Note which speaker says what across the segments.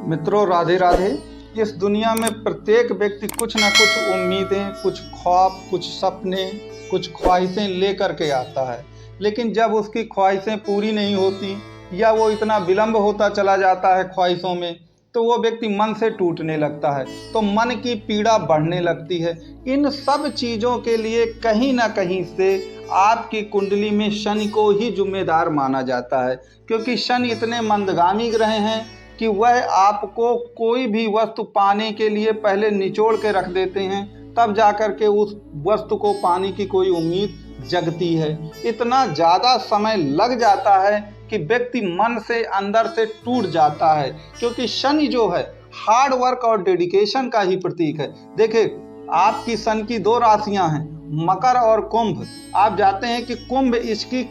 Speaker 1: मित्रों, राधे राधे। इस दुनिया में प्रत्येक व्यक्ति कुछ ना कुछ उम्मीदें, कुछ ख्वाब, कुछ सपने, कुछ ख्वाहिशें लेकर के आता है। लेकिन जब उसकी ख्वाहिशें पूरी नहीं होती या वो इतना विलंब होता चला जाता है ख्वाहिशों में, तो वो व्यक्ति मन से टूटने लगता है, तो मन की पीड़ा बढ़ने लगती है। इन सब चीज़ों के लिए कहीं ना कहीं से आपकी कुंडली में शनि को ही जिम्मेदार माना जाता है, क्योंकि शनि इतने मंदगामी ग्रह हैं कि वह आपको कोई भी वस्तु पाने के लिए पहले निचोड़ के रख देते हैं, तब जाकर के उस वस्तु को पाने की कोई उम्मीद जगती है। इतना ज़्यादा समय लग जाता है कि व्यक्ति मन से अंदर से टूट जाता है, क्योंकि शनि जो है हार्ड वर्क और डेडिकेशन का ही प्रतीक है। देखिए, आपकी सन की दो राशियां हैं, मकर और कुंभ। आप जानते हैं कि कुंभ इसकी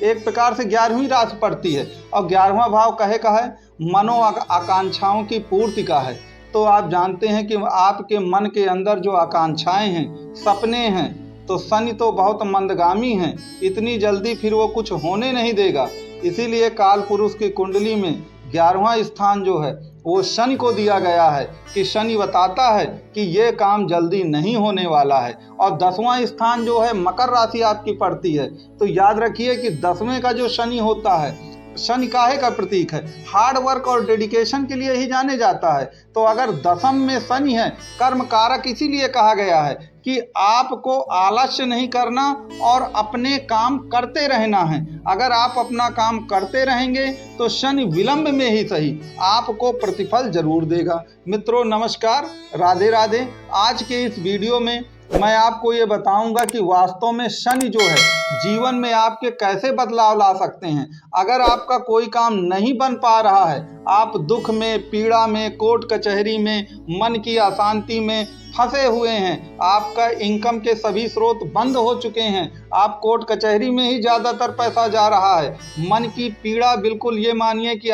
Speaker 1: एक प्रकार से 11वीं राशि पड़ती है, और 11वां भाव कहे का है मनो आकांक्षाओं की पूर्ति का है। तो आप जानते हैं कि आपके मन के अंदर जो आकांक्षाएं हैं, सपने हैं, तो शनि तो बहुत मंदगामी हैं, इतनी जल्दी फिर वो कुछ होने नहीं देगा। इसीलिए काल पुरुष की कुंडली में 11वां स्थान जो है वो शनि को दिया गया है, कि शनि बताता है कि ये काम जल्दी नहीं होने वाला है। और 10वां स्थान जो है मकर राशि आपकी पड़ती है। तो याद रखिए कि 10वें का जो शनि होता है, शनि काहे का प्रतीक है, हार्ड वर्क और डेडिकेशन के लिए ही जाने जाता है। तो अगर 10म में शनि है, कर्म कारक इसीलिए कहा गया है कि आपको आलस्य नहीं करना और अपने काम करते रहना है। अगर आप अपना काम करते रहेंगे तो शनि विलंब में ही सही आपको प्रतिफल जरूर देगा। मित्रों नमस्कार, राधे राधे। आज के इस वीडियो में मैं आपको ये बताऊंगा कि वास्तव में शनि जो है जीवन में आपके कैसे बदलाव ला सकते हैं। अगर आपका कोई काम नहीं बन पा रहा है, आप दुख में, पीड़ा में, कोर्ट कचहरी में, मन की अशांति में फंसे हुए हैं, आपका इनकम के सभी स्रोत बंद हो चुके हैं, आप कोर्ट कचहरी में ही ज़्यादातर पैसा जा रहा है, मन की पीड़ा बिल्कुल ये मानिए कि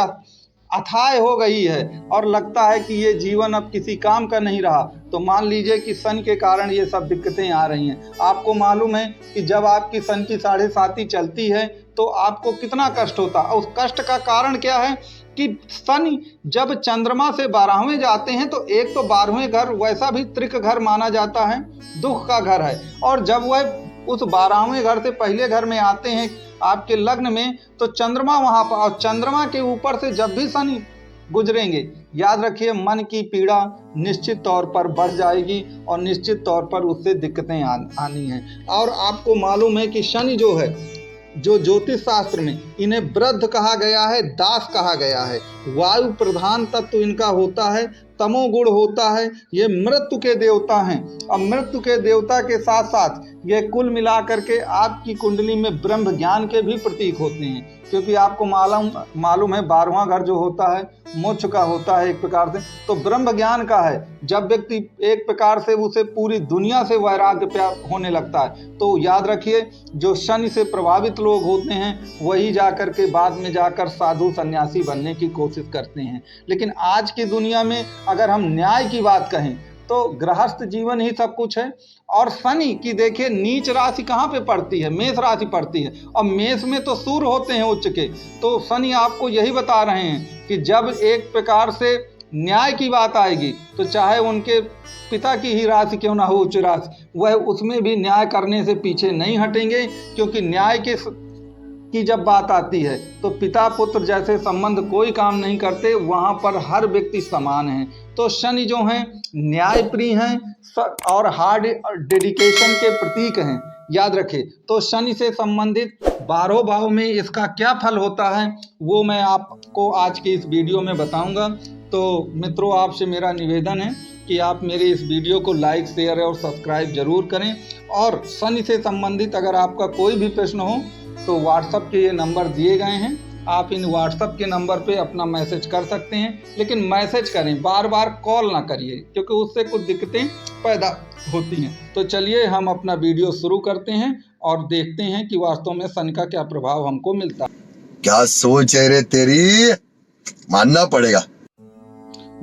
Speaker 1: अथाह हो गई है और लगता है कि ये जीवन अब किसी काम का नहीं रहा, तो मान लीजिए कि सन के कारण ये सब दिक्कतें आ रही हैं। आपको मालूम है कि जब आपकी सन की 7.5 चलती है तो आपको कितना कष्ट होता है। उस कष्ट का कारण क्या है कि शनि जब चंद्रमा से 12वें जाते हैं, तो एक तो 12वें घर वैसा भी त्रिक घर माना जाता है, दुख का घर है, और जब वह उस 12वें घर से पहले घर में आते हैं आपके लग्न में, तो चंद्रमा वहां पर, और चंद्रमा के ऊपर से जब भी शनि गुजरेंगे, याद रखिए मन की पीड़ा निश्चित तौर पर बढ़ जाएगी और निश्चित तौर पर उससे दिक्कतें आनी हैं। और आपको मालूम है कि शनि जो है, जो ज्योतिष शास्त्र में इन्हें वृद्ध कहा गया है, दास कहा गया है, वायु प्रधान तत्व इनका होता है, तमोगुण होता है, ये मृत्यु के देवता हैं। और मृत्यु के देवता के साथ साथ ये कुल मिलाकर के आपकी कुंडली में ब्रह्म ज्ञान के भी प्रतीक होते हैं, क्योंकि आपको मालूम है 12वां घर जो होता है मोक्ष का होता है एक प्रकार से, तो ब्रह्म ज्ञान का है। जब व्यक्ति एक प्रकार से उसे पूरी दुनिया से वैराग्य प्यार होने लगता है, तो याद रखिए जो शनि से प्रभावित लोग होते हैं वही जाकर के बाद में जाकर साधु सन्यासी बनने की कोशिश करते हैं। लेकिन आज की दुनिया में अगर हम न्याय की बात कहें तो गृहस्थ जीवन ही सब कुछ है। और शनि की देखिए नीच राशि कहाँ पे पड़ती है, मेष राशि पड़ती है, और मेष में तो सूर्य होते हैं उच्च के। तो शनि आपको यही बता रहे हैं कि जब एक प्रकार से न्याय की बात आएगी, तो चाहे उनके पिता की ही राशि क्यों ना हो उच्च राशि, वह उसमें भी न्याय करने से पीछे नहीं हटेंगे, क्योंकि न्याय की जब बात आती है तो पिता पुत्र जैसे संबंध कोई काम नहीं करते, वहाँ पर हर व्यक्ति समान है। तो शनि जो हैं न्याय प्रिय हैं और हार्ड डेडिकेशन के प्रतीक हैं, याद रखें। तो शनि से संबंधित 12 भाव में इसका क्या फल होता है वो मैं आपको आज की इस वीडियो में बताऊंगा। तो मित्रों, आपसे मेरा निवेदन है कि आप मेरे इस वीडियो को लाइक, शेयर और सब्सक्राइब जरूर करें। और शनि से संबंधित अगर आपका कोई भी प्रश्न हो तो व्हाट्सएप के ये नंबर दिए गए हैं, आप इन व्हाट्सएप के नंबर पे अपना मैसेज कर सकते हैं, लेकिन मैसेज करें, बार बार कॉल ना करिए, क्योंकि उससे कुछ दिक्कतें पैदा होती हैं। तो चलिए हम अपना वीडियो शुरू करते हैं और देखते हैं कि वास्तव में शनि का क्या प्रभाव हमको मिलता है।
Speaker 2: क्या सोच है रे तेरी, मानना पड़ेगा।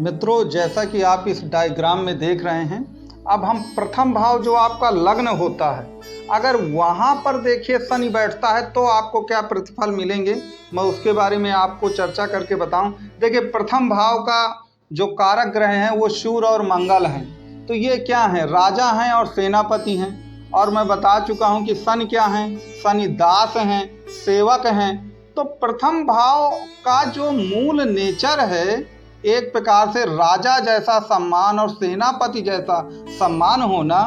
Speaker 1: मित्रों, जैसा कि आप इस डायग्राम में देख रहे हैं, अब हम प्रथम भाव जो आपका लग्न होता है, अगर वहाँ पर देखिए शनि बैठता है तो आपको क्या प्रतिफल मिलेंगे, मैं उसके बारे में आपको चर्चा करके बताऊं। देखिए, प्रथम भाव का जो कारक ग्रह हैं वो सूर्य और मंगल हैं। तो ये क्या हैं? राजा हैं और सेनापति हैं। और मैं बता चुका हूं कि शनि क्या हैं? शनि दास हैं, सेवक हैं। तो प्रथम भाव का जो मूल नेचर है, एक प्रकार से राजा जैसा सम्मान और सेनापति जैसा सम्मान होना,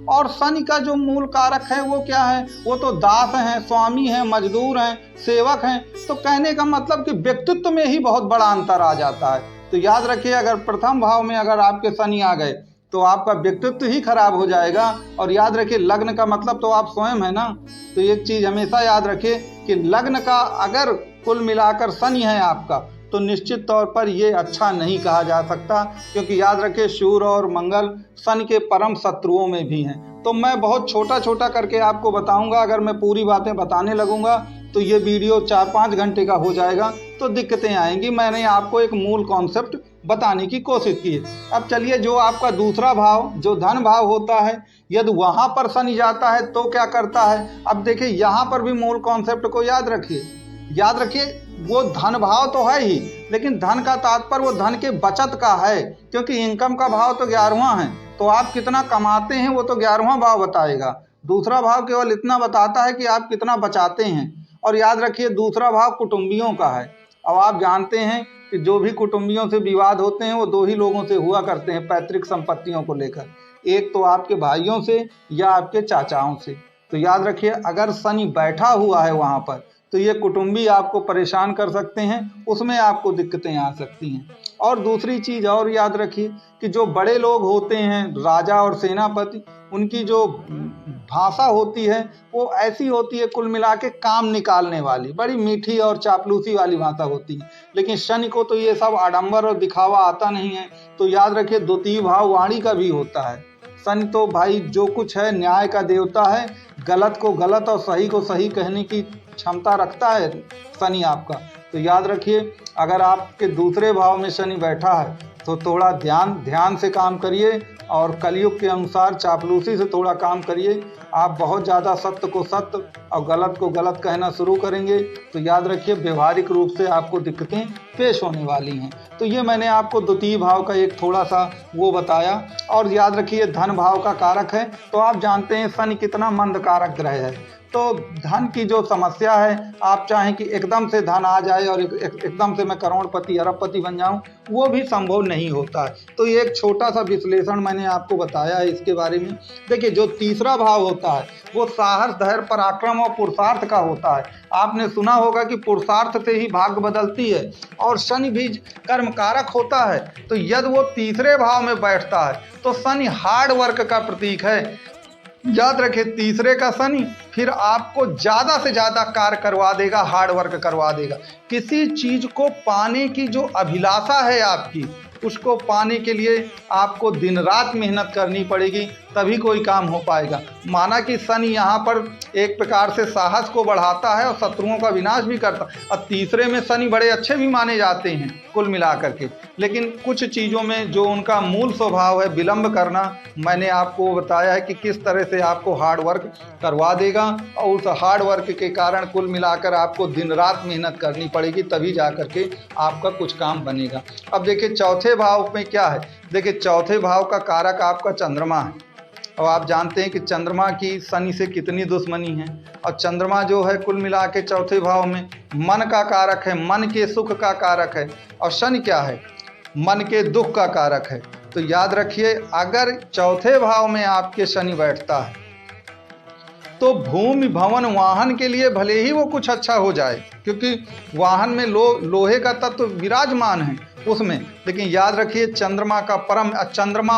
Speaker 1: और शनि का जो मूल कारक है वो क्या है? वो तो दास हैं, स्वामी हैं, मजदूर हैं, सेवक हैं। तो कहने का मतलब कि व्यक्तित्व में ही बहुत बड़ा अंतर आ जाता है। तो याद रखिए, अगर प्रथम भाव में अगर आपके शनि आ गए तो आपका व्यक्तित्व ही खराब हो जाएगा। और याद रखिए, लग्न का मतलब तो आप स्वयं है ना। तो एक चीज हमेशा याद रखिए कि लग्न का अगर कुल मिलाकर शनि है आपका, तो निश्चित तौर पर ये अच्छा नहीं कहा जा सकता, क्योंकि याद रखिए सूर्य और मंगल शनि के परम शत्रुओं में भी हैं। तो मैं बहुत छोटा छोटा करके आपको बताऊंगा। अगर मैं पूरी बातें बताने लगूंगा तो ये वीडियो 4-5 घंटे का हो जाएगा, तो दिक्कतें आएंगी। मैंने आपको एक मूल कॉन्सेप्ट बताने की कोशिश की है। अब चलिए, जो आपका दूसरा भाव जो धन भाव होता है, यदि वहां पर शनि जाता है तो क्या करता है? अब देखिए, यहाँ पर भी मूल कॉन्सेप्ट को याद रखिए। याद रखिए, वो धन भाव तो है ही, लेकिन धन का तात्पर्य वो धन के बचत का है, क्योंकि इनकम का भाव तो 11वां है। तो आप कितना कमाते हैं वो तो 11वां भाव बताएगा। दूसरा भाव केवल इतना बताता है कि आप कितना बचाते हैं। और याद रखिए, दूसरा भाव कुटुंबियों का है। अब आप जानते हैं कि जो भी कुटुंबियों से विवाद होते हैं वो दो ही लोगों से हुआ करते हैं पैतृक संपत्तियों को लेकर, एक तो आपके भाइयों से या आपके चाचाओं से। तो याद रखिए, अगर शनि बैठा हुआ है वहाँ पर, तो ये कुटुंबी आपको परेशान कर सकते हैं, उसमें आपको दिक्कतें आ सकती हैं। और दूसरी चीज़ और याद रखिए कि जो बड़े लोग होते हैं, राजा और सेनापति, उनकी जो भाषा होती है वो ऐसी होती है कुल मिला के काम निकालने वाली, बड़ी मीठी और चापलूसी वाली भाषा होती है। लेकिन शनि को तो ये सब आडंबर और दिखावा आता नहीं है। तो याद रखिए, द्वितीय भाव वाणी का भी होता है। शनि तो भाई जो कुछ है न्याय का देवता है, गलत को गलत और सही को सही कहने की क्षमता रखता है शनि आपका। तो याद रखिए, अगर आपके दूसरे भाव में शनि बैठा है तो थोड़ा ध्यान से काम करिए, और कलयुग के अनुसार चापलूसी से थोड़ा काम करिए। आप बहुत ज़्यादा सत्य को सत्य और गलत को गलत कहना शुरू करेंगे तो याद रखिए, व्यवहारिक रूप से आपको दिक्कतें पेश होने वाली हैं। तो ये मैंने आपको द्वितीय भाव का एक थोड़ा सा वो बताया। और याद रखिए, धन भाव का कारक है, तो आप जानते हैं शनि कितना मंद कारक ग्रह है। तो धन की जो समस्या है, आप चाहें कि एकदम से धन आ जाए और एकदम से मैं करोड़पति अरबपति बन जाऊं, वो भी संभव नहीं होता है। तो ये एक छोटा सा विश्लेषण मैंने आपको बताया है इसके बारे में। देखिए, जो तीसरा भाव होता है वो साहस, धैर्य, पराक्रम और पुरुषार्थ का होता है। आपने सुना होगा कि पुरुषार्थ से ही भाग्य बदलती है, और शनि भी कर्म कारक होता है। तो यदि वो तीसरे भाव में बैठता है तो शनि हार्ड वर्क का प्रतीक है। याद रखें, तीसरे का शनि फिर आपको ज़्यादा से ज़्यादा कार्य करवा देगा, हार्ड वर्क करवा देगा। किसी चीज़ को पाने की जो अभिलाषा है आपकी, उसको पाने के लिए आपको दिन रात मेहनत करनी पड़ेगी, तभी कोई काम हो पाएगा। माना कि शनि यहाँ पर एक प्रकार से साहस को बढ़ाता है और शत्रुओं का विनाश भी करता है। और तीसरे में शनि बड़े अच्छे भी माने जाते हैं कुल मिलाकर के, लेकिन कुछ चीज़ों में जो उनका मूल स्वभाव है विलंब करना, मैंने आपको बताया है कि किस तरह से आपको हार्ड वर्क करवा देगा। और उस हार्ड वर्क के कारण कुल मिलाकर आपको दिन रात मेहनत करनी पड़ेगी, तभी जा करके आपका कुछ काम बनेगा। अब देखिए, चौथे भाव में क्या है। देखिए, चौथे भाव का कारक आपका चंद्रमा है। और आप जानते हैं कि चंद्रमा की शनि से कितनी दुश्मनी है। और चंद्रमा जो है कुल मिला के चौथे भाव में मन का कारक है, मन के सुख का कारक है। और शनि क्या है? मन के दुख का कारक है। तो याद रखिए, अगर चौथे भाव में आपके शनि बैठता है तो भूमि, भवन, वाहन के लिए भले ही वो कुछ अच्छा हो जाए, क्योंकि वाहन में लोहे का तत्व विराजमान है उसमें, लेकिन याद रखिए, चंद्रमा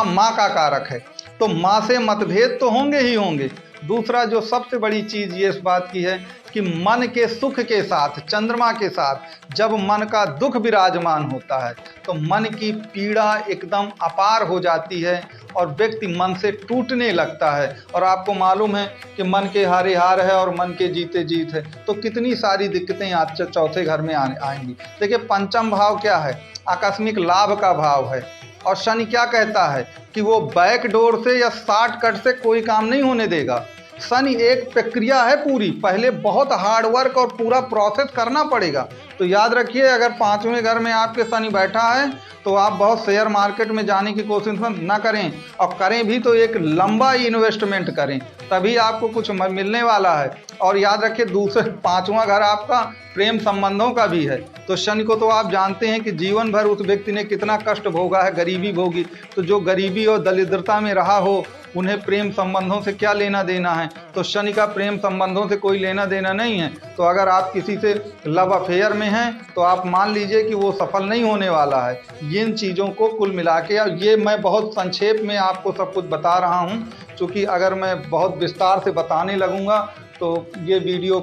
Speaker 1: माँ का कारक है। तो माँ से मतभेद तो होंगे ही होंगे। दूसरा जो सबसे बड़ी चीज़ ये इस बात की है कि मन के सुख के साथ, चंद्रमा के साथ जब मन का दुख विराजमान होता है तो मन की पीड़ा एकदम अपार हो जाती है और व्यक्ति मन से टूटने लगता है। और आपको मालूम है कि मन के हारे हार है और मन के जीते जीत है, तो कितनी सारी दिक्कतें आज चौथे घर में आएंगी। देखिए, पंचम भाव क्या है? आकस्मिक लाभ का भाव है। और शनि क्या कहता है कि वो बैक डोर से या शॉर्टकट से कोई काम नहीं होने देगा। शनि एक प्रक्रिया है पूरी, पहले बहुत हार्ड वर्क और पूरा प्रोसेस करना पड़ेगा। तो याद रखिए, अगर 5वें घर में आपके शनि बैठा है तो आप बहुत शेयर मार्केट में जाने की कोशिश ना करें, और करें भी तो एक लंबा इन्वेस्टमेंट करें, तभी आपको कुछ मिलने वाला है। और याद रखिए, 5वां घर आपका प्रेम संबंधों का भी है। तो शनि को तो आप जानते हैं कि जीवन भर उस व्यक्ति ने कितना कष्ट भोगा है, गरीबी भोगी। तो जो गरीबी और दरिद्रता में रहा हो, उन्हें प्रेम संबंधों से क्या लेना देना है। तो शनि का प्रेम संबंधों से कोई लेना देना नहीं है। तो अगर आप किसी से लव अफेयर में हैं तो आप मान लीजिए कि वो सफल नहीं होने वाला है। इन चीज़ों को कुल मिला के, और ये मैं बहुत संक्षेप में आपको सब कुछ बता रहा हूँ, क्योंकि अगर मैं बहुत विस्तार से बताने लगूँगा तो ये वीडियो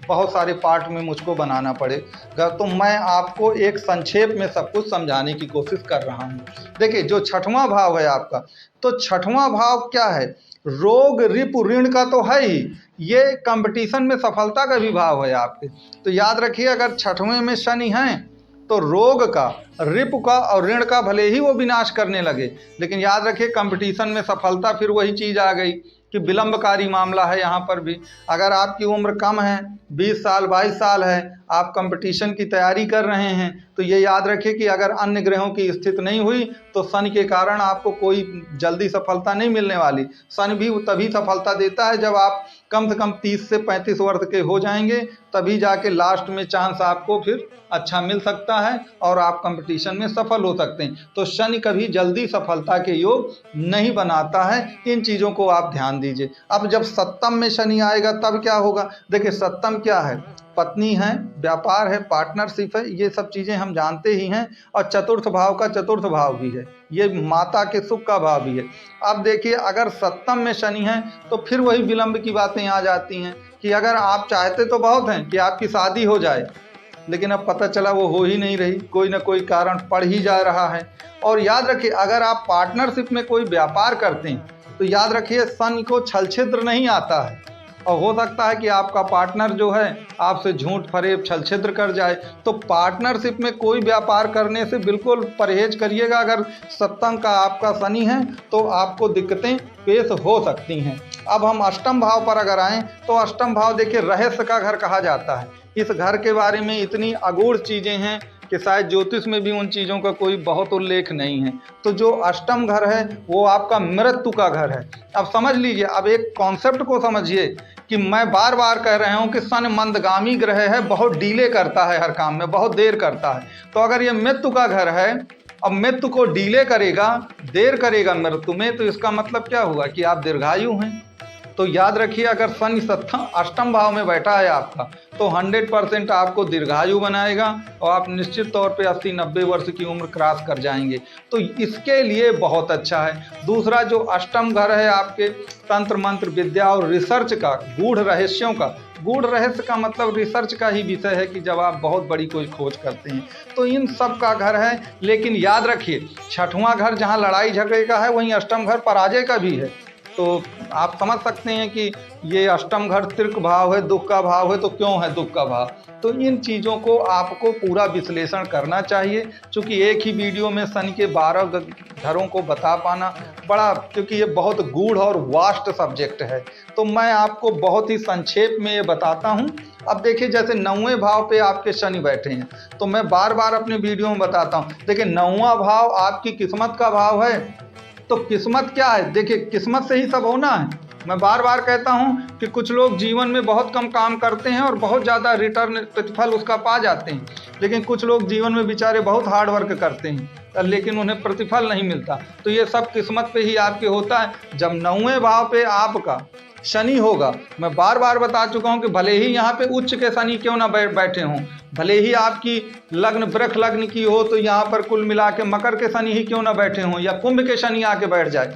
Speaker 1: बहुत सारे पार्ट में मुझको बनाना पड़ेगा। तो मैं आपको एक संक्षेप में सब कुछ समझाने की कोशिश कर रहा हूँ। देखिए, जो 6वां भाव है आपका, तो 6वां भाव क्या है? रोग रिपु ऋण का तो है ही, ये कंपटीशन में सफलता का भी भाव है आपके। तो याद रखिए, अगर 6वें में शनि हैं तो रोग का, रिपु का और ऋण का भले ही वो विनाश करने लगे, लेकिन याद रखिए कंपटीशन में सफलता फिर वही चीज़ आ गई कि विलंबकारी मामला है यहाँ पर भी। अगर आपकी उम्र कम है, 20 साल 22 साल है, आप कंपटीशन की तैयारी कर रहे हैं, तो ये याद रखिए कि अगर अन्य ग्रहों की स्थिति नहीं हुई तो शनि के कारण आपको कोई जल्दी सफलता नहीं मिलने वाली। शनि भी तभी सफलता देता है जब आप कम से कम 30 से 35 वर्ष के हो जाएंगे, तभी जाके लास्ट में चांस आपको फिर अच्छा मिल सकता है और आप कंपटीशन में सफल हो सकते हैं। तो शनि कभी जल्दी सफलता के योग नहीं बनाता है, इन चीज़ों को आप ध्यान दीजिए। अब जब 7म में शनि आएगा तब क्या होगा? देखिए, 7म क्या है? पत्नी है, व्यापार है, पार्टनरशिप है, ये सब चीज़ें हम जानते ही हैं। और चतुर्थ भाव का चतुर्थ भाव भी है, ये माता के सुख का भाव भी है। अब देखिए, अगर 7म में शनि है तो फिर वही विलंब की बातें आ जाती हैं कि अगर आप चाहते तो बहुत हैं कि आपकी शादी हो जाए, लेकिन अब पता चला वो हो ही नहीं रही, कोई ना कोई कारण पड़ ही जा रहा है। और याद रखिए, अगर आप पार्टनरशिप में कोई व्यापार करते हैं तो याद रखिए, शनि को छल छिद्र नहीं आता है, और हो सकता है कि आपका पार्टनर जो है आपसे झूठ फरेब छल छिद्र कर जाए। तो पार्टनरशिप में कोई व्यापार करने से बिल्कुल परहेज करिएगा। अगर 7म का आपका शनि है तो आपको दिक्कतें पेश हो सकती हैं। अब हम 8म भाव पर अगर आएँ तो 8म भाव देखिए रहस्य का घर कहा जाता है। इस घर के बारे में इतनी अगूढ़ चीज़ें हैं कि शायद ज्योतिष में भी उन चीज़ों का कोई बहुत उल्लेख नहीं है। तो जो 8म घर है वो आपका मृत्यु का घर है। अब समझ लीजिए, अब एक कॉन्सेप्ट को समझिए कि मैं बार बार कह रहा हूँ कि शनि मंदगामी ग्रह है, बहुत डीले करता है, हर काम में बहुत देर करता है। तो अगर ये मृत्यु का घर है, अब मृत्यु को डीले करेगा, देर करेगा मृत्यु में, तो इसका मतलब क्या हुआ कि आप दीर्घायु हैं। तो याद रखिए, अगर शनि 8म भाव में बैठा है आपका तो 100% आपको दीर्घायु बनाएगा और आप निश्चित तौर पे 80-90 वर्ष की उम्र क्रॉस कर जाएंगे। तो इसके लिए बहुत अच्छा है। दूसरा, जो 8म घर है आपके तंत्र मंत्र विद्या और रिसर्च का, गूढ़ रहस्यों का, गूढ़ रहस्य का मतलब रिसर्च का ही विषय है कि जब आप बहुत बड़ी कोई खोज करते हैं, तो इन सब का घर है। लेकिन याद रखिए, 6वां घर जहाँ लड़ाई झगड़े का है, वहीं 8म घर पराजय का भी है। तो आप समझ सकते हैं कि ये 8म घर तिर्क भाव है, दुख का भाव है, तो क्यों है दुख का भाव। तो इन चीज़ों को आपको पूरा विश्लेषण करना चाहिए, क्योंकि एक ही वीडियो में शनि के 12 घरों को बता पाना बड़ा, क्योंकि ये बहुत गूढ़ और वास्ट सब्जेक्ट है, तो मैं आपको बहुत ही संक्षेप में ये बताता हूँ। अब देखिए, जैसे 9वें भाव पे आपके शनि बैठे हैं, तो मैं बार बार अपने वीडियो में बताता हूँ। देखिए, 9वां भाव आपकी किस्मत का भाव है। तो किस्मत क्या है? देखिए, किस्मत से ही सब होना है। मैं बार बार कहता हूँ कि कुछ लोग जीवन में बहुत कम काम करते हैं और बहुत ज़्यादा रिटर्न प्रतिफल उसका पा जाते हैं, लेकिन कुछ लोग जीवन में बेचारे बहुत हार्ड वर्क करते हैं लेकिन उन्हें प्रतिफल नहीं मिलता। तो ये सब किस्मत पे ही आपके होता है। जब 9वें भाव पे आपका शनि होगा, मैं बार बार बता चुका हूं कि भले ही यहाँ पे उच्च के शनि क्यों ना बैठे हों, भले ही आपकी लग्न वृक्ष लग्न की हो तो यहाँ पर कुल मिला के मकर के शनि ही क्यों ना बैठे हों या कुंभ के शनि आके बैठ जाए,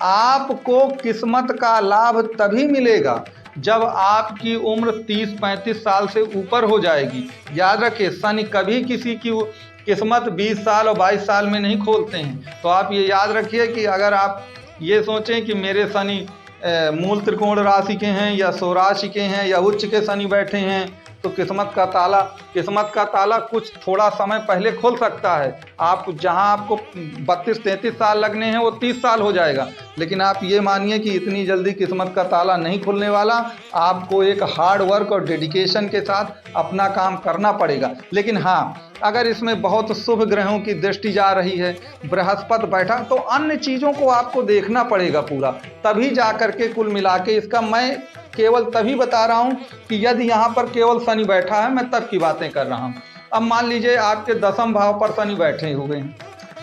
Speaker 1: आपको किस्मत का लाभ तभी मिलेगा जब आपकी उम्र 30-35 साल से ऊपर हो जाएगी। याद रखिए, शनि कभी किसी की किस्मत 20 साल और 22 साल में नहीं खोलते हैं। तो आप ये याद रखिए कि अगर आप ये सोचें कि मेरे शनि मूल त्रिकोण राशि के हैं या स्वराशि के हैं या उच्च के शनि बैठे हैं, तो किस्मत का ताला कुछ थोड़ा समय पहले खुल सकता है। आप जहां आपको 32-33 साल लगने हैं वो 30 साल हो जाएगा, लेकिन आप ये मानिए कि इतनी जल्दी किस्मत का ताला नहीं खुलने वाला। आपको एक हार्ड वर्क और डेडिकेशन के साथ अपना काम करना पड़ेगा। लेकिन हाँ, अगर इसमें बहुत शुभ ग्रहों की दृष्टि जा रही है, बृहस्पति बैठा, तो अन्य चीज़ों को आपको देखना पड़ेगा पूरा, तभी जा करके कुल मिला के इसका मैं केवल तभी बता रहा हूँ कि यदि यहाँ पर केवल शनि बैठा है, मैं तब की बातें कर रहा हूँ। अब मान लीजिए आपके 10वें भाव पर शनि बैठे हुए हैं,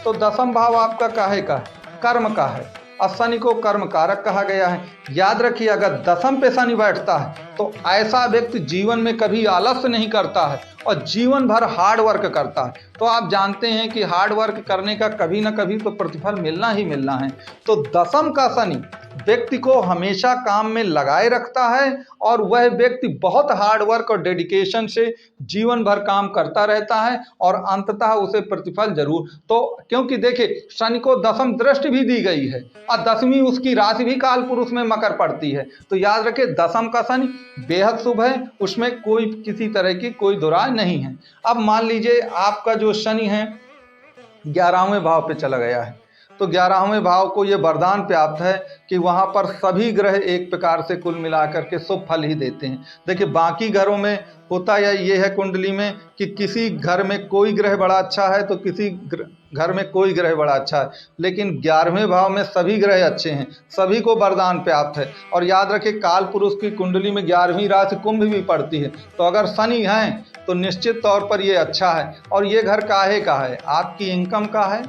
Speaker 1: तो 10वां भाव आपका काहे का है? कर्म का है, और शनि को कर्म कारक कहा गया है। याद रखिए, अगर 10वें पे शनि बैठता है तो ऐसा व्यक्ति जीवन में कभी आलस्य नहीं करता है और जीवन भर हार्ड वर्क करता है। तो आप जानते हैं कि हार्ड वर्क करने का कभी ना कभी तो प्रतिफल मिलना ही मिलना है। तो 10वें का शनि व्यक्ति को हमेशा काम में लगाए रखता है और वह व्यक्ति बहुत हार्ड वर्क और डेडिकेशन से जीवन भर काम करता रहता है और अंततः उसे प्रतिफल जरूर। तो क्योंकि देखिए, शनि को 10वीं दृष्टि भी दी गई है और 10वीं उसकी राशि भी काल पुरुष में मकर पड़ती है। तो याद रखिए, 10वें का शनि बेहद शुभ है, उसमें कोई किसी तरह की कोई दुराय नहीं है। अब मान लीजिए आपका जो शनि है 11वें भाव पे चला गया है, तो 11वें भाव को ये वरदान प्राप्त है कि वहाँ पर सभी ग्रह एक प्रकार से कुल मिलाकर के शुभ फल ही देते हैं। देखिए, बाकी घरों में होता या ये है कुंडली में कि किसी घर में कोई ग्रह बड़ा अच्छा है तो किसी घर में कोई ग्रह बड़ा अच्छा है, लेकिन 11वें भाव में सभी ग्रह अच्छे हैं, सभी को वरदान प्राप्त है। और याद रखिए, काल पुरुष की कुंडली में 11वीं राशि कुंभ भी पड़ती है, तो अगर शनि है तो निश्चित तौर पर ये अच्छा है। और ये घर काहे का है? आपकी इनकम का है,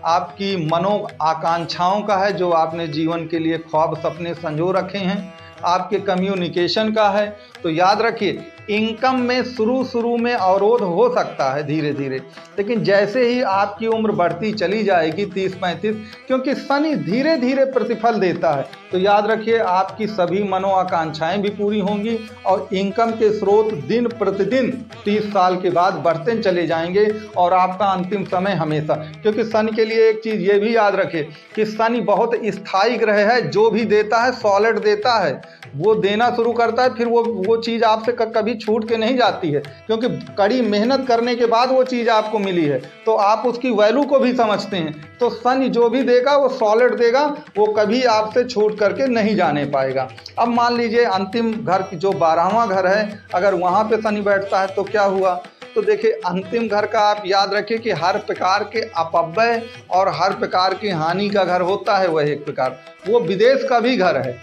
Speaker 1: आपकी मनो आकांक्षाओं का है, जो आपने जीवन के लिए ख्वाब सपने संजो रखे हैं, आपके कम्युनिकेशन का है। तो याद रखिए, इनकम में शुरू में अवरोध हो सकता है धीरे धीरे, लेकिन जैसे ही आपकी उम्र बढ़ती चली जाएगी 30-35, क्योंकि शनि धीरे धीरे प्रतिफल देता है, तो याद रखिए आपकी सभी मनोआकांक्षाएं भी पूरी होंगी और इनकम के स्रोत दिन प्रतिदिन 30 साल के बाद बढ़ते चले जाएंगे और आपका अंतिम समय हमेशा। क्योंकि शनि के लिए एक चीज़ ये भी याद रखें कि शनि बहुत स्थायी ग्रह है, जो भी देता है सॉलिड देता है, वो देना शुरू करता है, फिर वो चीज़ आपसे कभी छूट के नहीं जाती है, क्योंकि कड़ी मेहनत करने के बाद वो चीज़ आपको मिली है, तो आप उसकी वैल्यू को भी समझते हैं। तो शनि जो भी देगा वो सॉलिड देगा, वो कभी आपसे छूट करके नहीं जाने पाएगा। अब मान लीजिए अंतिम घर की जो 12वां घर है, अगर वहाँ पे शनि बैठता है तो क्या हुआ? तो देखिए, अंतिम घर का आप याद रखिए कि हर प्रकार के अपव्यय और हर प्रकार की हानि का घर होता है वह एक प्रकार, वो विदेश का भी घर है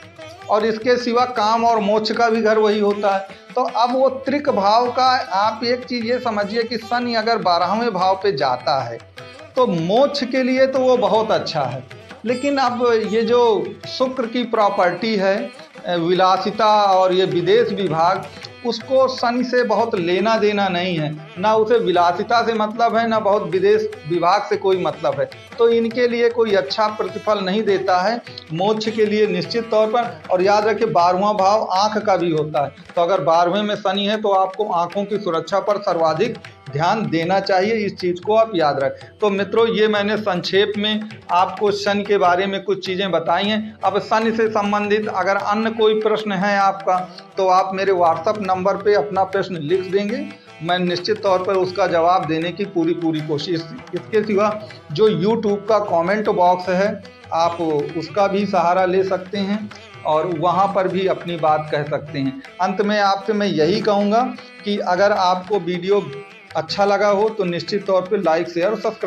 Speaker 1: और इसके सिवा काम और मोक्ष का भी घर वही होता है। तो अब वो त्रिक भाव का आप एक चीज़ ये समझिए कि शनि अगर 12वें भाव पे जाता है तो मोक्ष के लिए तो वो बहुत अच्छा है, लेकिन अब ये जो शुक्र की प्रॉपर्टी है विलासिता और ये विदेश विभाग, उसको शनि से बहुत लेना देना नहीं है, ना उसे विलासिता से मतलब है, ना बहुत विदेश विभाग से कोई मतलब है। तो इनके लिए कोई अच्छा प्रतिफल नहीं देता है मोक्ष के लिए निश्चित तौर पर। और याद रखिए, 12वां भाव आँख का भी होता है, तो अगर 12वें में शनि है तो आपको आँखों की सुरक्षा पर सर्वाधिक ध्यान देना चाहिए, इस चीज़ को आप याद रखें। तो मित्रों, ये मैंने संक्षेप में आपको शनि के बारे में कुछ चीज़ें बताई हैं। अब शनि से संबंधित अगर अन्य कोई प्रश्न है आपका, तो आप मेरे व्हाट्सएप नंबर पे अपना प्रश्न लिख देंगे, मैं निश्चित तौर पर उसका जवाब देने की पूरी कोशिश। इसके सिवा जो यूट्यूब का कमेंट बॉक्स है, आप उसका भी सहारा ले सकते हैं और वहाँ पर भी अपनी बात कह सकते हैं। अंत में आपसे मैं यही कहूँगा कि अगर आपको वीडियो अच्छा लगा हो तो निश्चित तौर पे लाइक शेयर और सब्सक्राइब